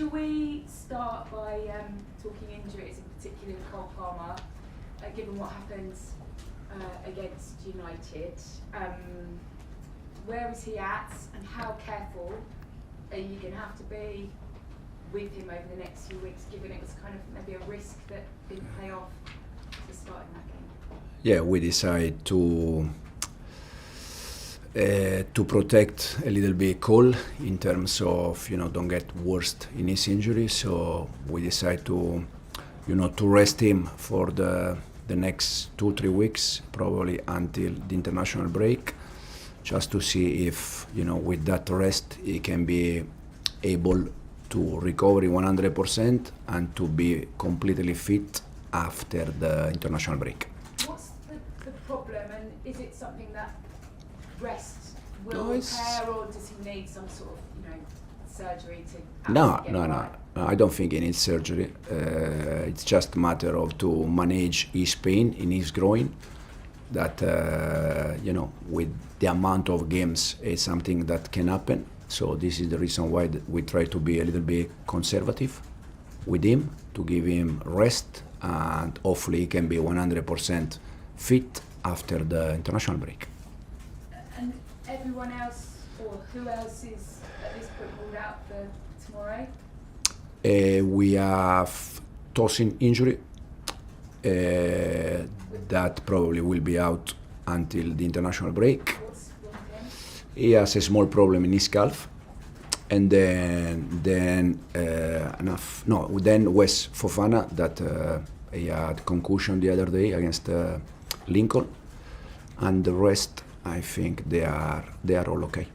Shall we start by talking injuries, in particular Cole Palmer, given what happened against United? Where is he at, and how careful are you going to have to be with him over the next few weeks, given it was kind of maybe a risk that didn't pay off to start in that game? Yeah, we decided to protect a little bit Cole in terms of, don't get worst in his injury. So we decided to rest him for the next 2-3 weeks, probably until the international break, just to see if, with that rest, he can be able to recover 100% and to be completely fit after the international break. What's the problem, and is it something that rest will repair, or does he need some sort of surgery to No. right? I don't think he needs surgery. It's just a matter of to manage his pain in his groin. That with the amount of games, is something that can happen. So this is the reason why we try to be a little bit conservative with him, to give him rest, and hopefully he can be 100% fit after the international break. And everyone else, or who else is at this point ruled out for tomorrow? We have Tosin injury that probably will be out until the international break. What's wrong with him? He has a small problem in his calf, and then Wes Fofana that he had concussion the other day against Lincoln, and the rest I think they are all okay.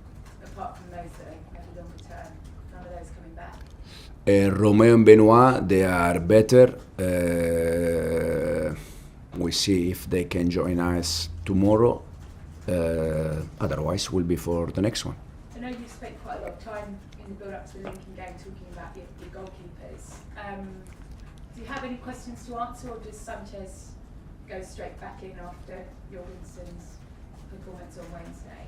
Apart from those that are maybe longer term, none of those coming back. Romeo and Benoit, they are better. We see if they can join us tomorrow. Otherwise, we'll be for the next one. I know you've spent quite a lot of time in the build-up to the Lincoln game talking about your goalkeepers. Do you have any questions to answer, or does Sanchez go straight back in after Jorgensen's performance on Wednesday?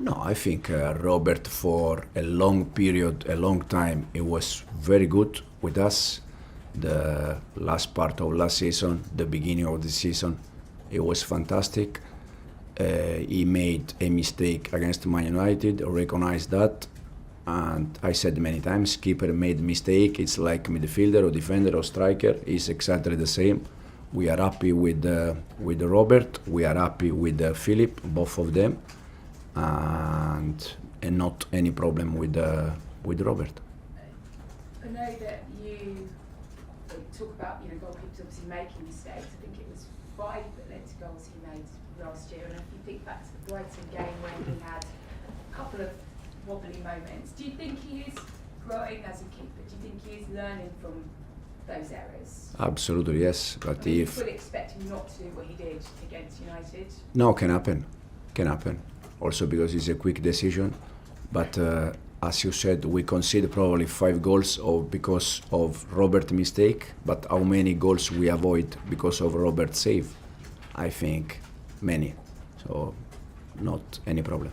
No, I think Robert, for a long period, a long time, he was very good with us. The last part of last season, the beginning of the season, it was fantastic. He made a mistake against Man United, recognized that, and I said many times, keeper made mistake. It's like midfielder or defender or striker. It's exactly the same. We are happy with Robert. We are happy with Philip, both of them, and not any problem with Robert. I know that you talk about goalkeepers obviously making mistakes. I think it was 5 that led to goals he made last year. And if you think back to the Brighton game when he had a couple of wobbly moments, do you think he is growing as a keeper? Do you think he is learning from those errors? Absolutely, yes. But you if fully expect him not to do what he did against United? No, can happen. Also because it's a quick decision. But as you said, we conceded probably 5 goals because of Robert's mistake. But how many goals we avoid because of Robert's save? I think many. So not any problem.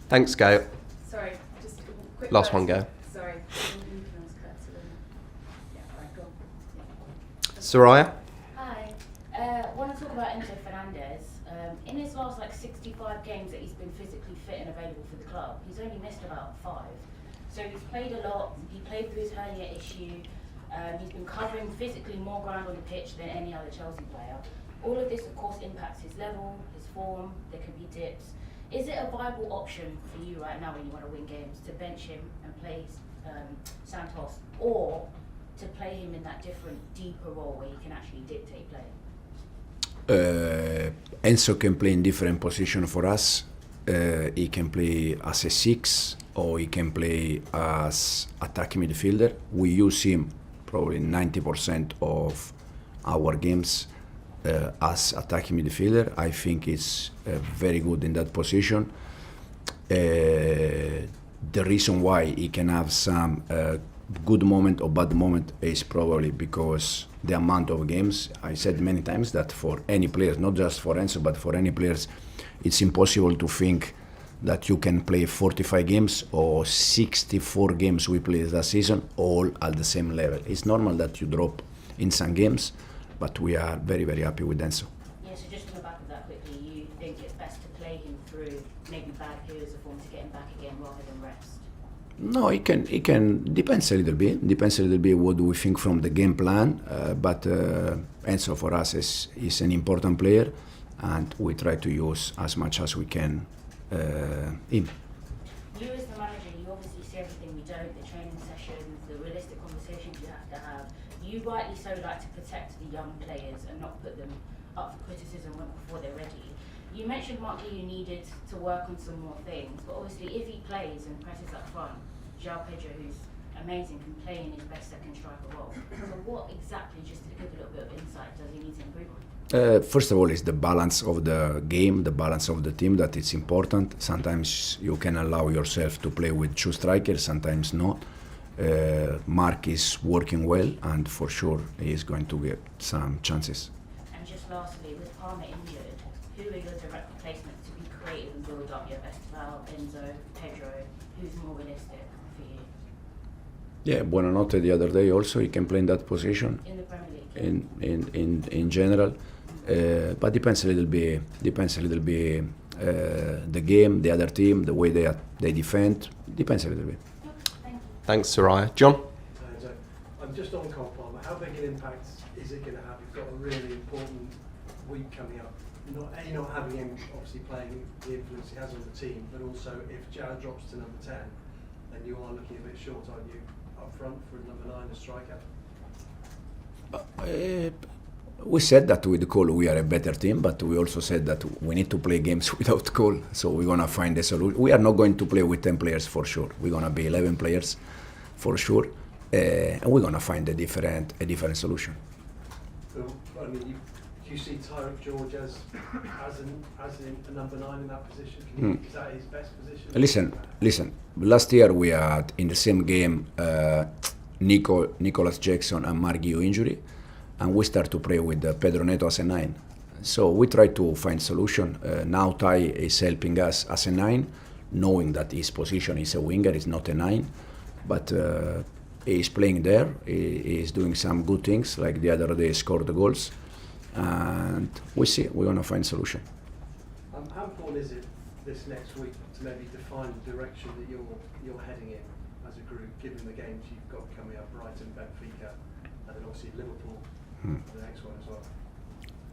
Thanks, Gail. Sorry, just a quick Last one, Gail. Sorry. You can always cut to them. Yeah, all right, go on. Yeah. Soraya? Hi. I want to talk about Enzo Fernandez. In his last 65 games that he's been physically fit and available for the club, he's only missed about 5. So he's played a lot. He played through his hernia issue. He's been covering physically more ground on the pitch than any other Chelsea player. All of this, of course, impacts his level, his form. There can be dips. Is it a viable option for you right now when you want to win games to bench him and play Santos, or to play him in that different, deeper role where he can actually dictate play? Enzo can play in different positions for us. He can play as a 6, or he can play as attacking midfielder. We use him probably 90% of our games as attacking midfielder. I think he's very good in that position. The reason why he can have some good moment or bad moment is probably because the amount of games. I said many times that for any players, not just for Enzo, but for any players, it's impossible to think that you can play 45 games or 64 games we played last season, all at the same level. It's normal that you drop in some games, but we are very, very happy with Enzo. Yeah, so just on the back of that quickly, you think it's best to play him through maybe bad periods of form to get him back again rather than rest? No, it can depends a little bit. Depends a little bit what do we think from the game plan. But Enzo for us is an important player, and we try to use as much as we can him. You as the manager, you obviously see everything we don't, the training sessions, the realistic conversations you have to have. You rightly so like to protect the young players and not put them up for criticism before they're ready. You mentioned, Mark, you needed to work on some more things, but obviously if he plays and presses up front, João Pedro, who's amazing, can play in his best second striker role. So what exactly, just to give a little bit of insight, does he need to improve on? First of all, it's the balance of the game, the balance of the team that it's important. Sometimes you can allow yourself to play with two strikers, sometimes not. Mark is working well, and for sure he is going to get some chances. And just lastly, with Palmer injured, who are your direct replacements to be creative and build up your best Val, Enzo, Pedro? Who's more realistic for you? Yeah, Buonanotte the other day also, he can play in that position. In the Premier League? In general. But depends a little bit the game, the other team, the way they defend. Depends a little bit. Thank you. Thanks, Soraya. John? I'm just on Cole Palmer. How big an impact is it going to have? You've got a really important week coming up. Not having him obviously playing the influence he has on the team, but also if Jared drops to number 10, then you are looking a bit short, aren't you, up front for number 9, a striker? We said that with Cole we are a better team, but we also said that we need to play games without Cole. So we're gonna find a solution. We are not going to play with 10 players for sure. We're gonna be 11 players for sure, and we're gonna find a different solution. So, I mean, do you see Tyrek George as a number 9 in that position? Is that his best position? Listen. Last year we had in the same game Nicholas Jackson and Marguio injury, and we start to play with Pedro Neto as a 9. So we try to find solution. Now Ty is helping us as a 9, knowing that his position is a winger, is not a 9, but he is playing there. He is doing some good things, like the other day scored the goals, and we see we're gonna find solution. How important is it this next week to maybe define the direction that you're heading in as a group, given the games you've got coming up, Brighton, Benfica, and then obviously Liverpool, the next one as well?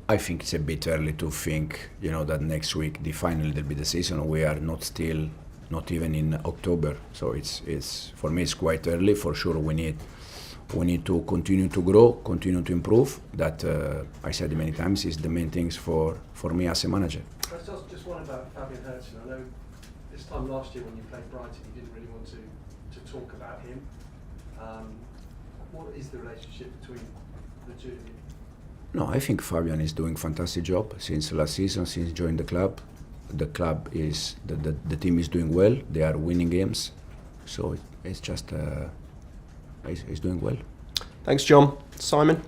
I think it's a bit early to think, that next week define a little bit the season. We are not even in October, so it's for me it's quite early. For sure, we need to continue to grow, continue to improve. That I said many times is the main things for me as a manager. Just one about Fabian Hertzen. I know this time last year when you played Brighton, you didn't really want to talk about him. What is the relationship between the two of you? No, I think Fabian is doing a fantastic job since last season, since joined the club. The club is the team is doing well. They are winning games, so it's just he's doing well. Thanks, John. Simon?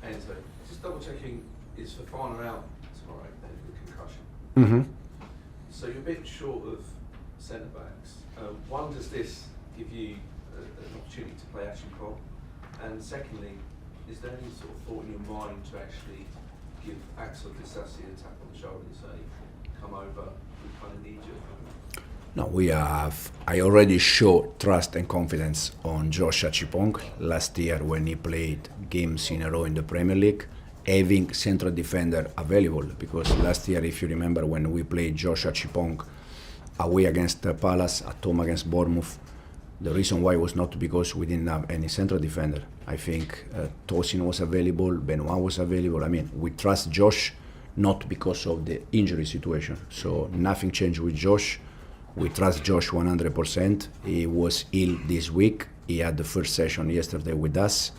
Enzo, just double checking, is Fofana out tomorrow then with concussion? Mm-hmm. So you're a bit short of centre backs. One, does this give you an opportunity to play Ashley Cole? And secondly, is there any sort of thought in your mind to actually give Axel Disasi a tap on the shoulder and say, come over, we kind of need you? No, I already showed trust and confidence on Josh Achipong last year when he played games in a row in the Premier League, having central defender available. Because last year, if you remember, when we played Josh Achipong away against Palace, at home against Bournemouth, the reason why was not because we didn't have any central defender. I think Tosin was available, Benoit was available. I mean, we trust Josh not because of the injury situation. So nothing changed with Josh. We trust Josh 100%. He was ill this week. He had the first session yesterday with us.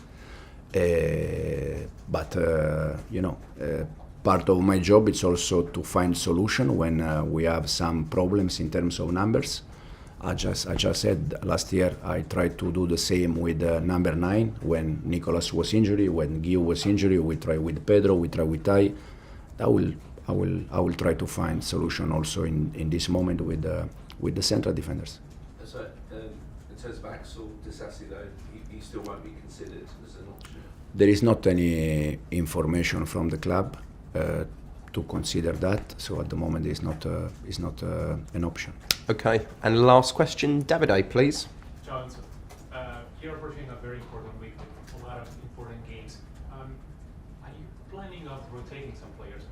Part of my job is also to find solution when we have some problems in terms of numbers. I just said last year I tried to do the same with number 9 when Nicolas was injured, when Gio was injured. We tried with Pedro, we tried with Tai. I will try to find solution also in this moment with the central defenders. So, in terms of Axel Disasi, though, he still won't be considered as an option. There is not any information from the club to consider that, so at the moment it's not an option. Okay, and last question, Davide, please. Ciao, Enzo. You're approaching a very important week with a lot of important games. Are you planning on rotating some players?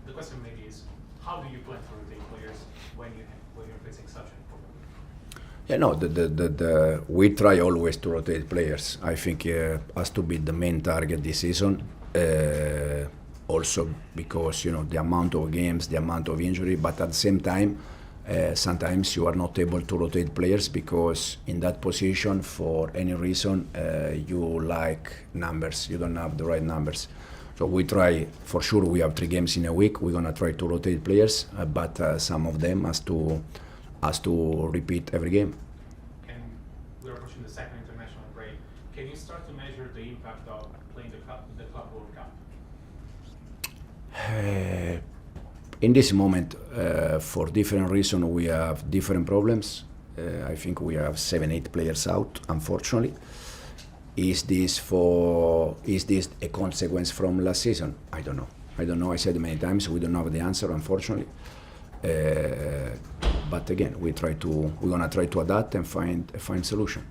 The question maybe is, how do you plan to rotate players when you're facing such an important week? Yeah, no, we try always to rotate players. I think has to be the main target this season. Also because the amount of games, the amount of injury, but at the same time, sometimes you are not able to rotate players because in that position, for any reason, you lack numbers. You don't have the right numbers. So we try, for sure, we have 3 games in a week. We're gonna try to rotate players, but some of them has to repeat every game. And we're approaching the second international break. Can you start to measure the impact of playing the Club World Cup? In this moment, for different reasons, we have different problems. I think we have 7-8 players out, unfortunately. Is this a consequence from last season? I don't know. I said many times we don't have the answer, unfortunately. But again, we're gonna try to adapt and find a solution.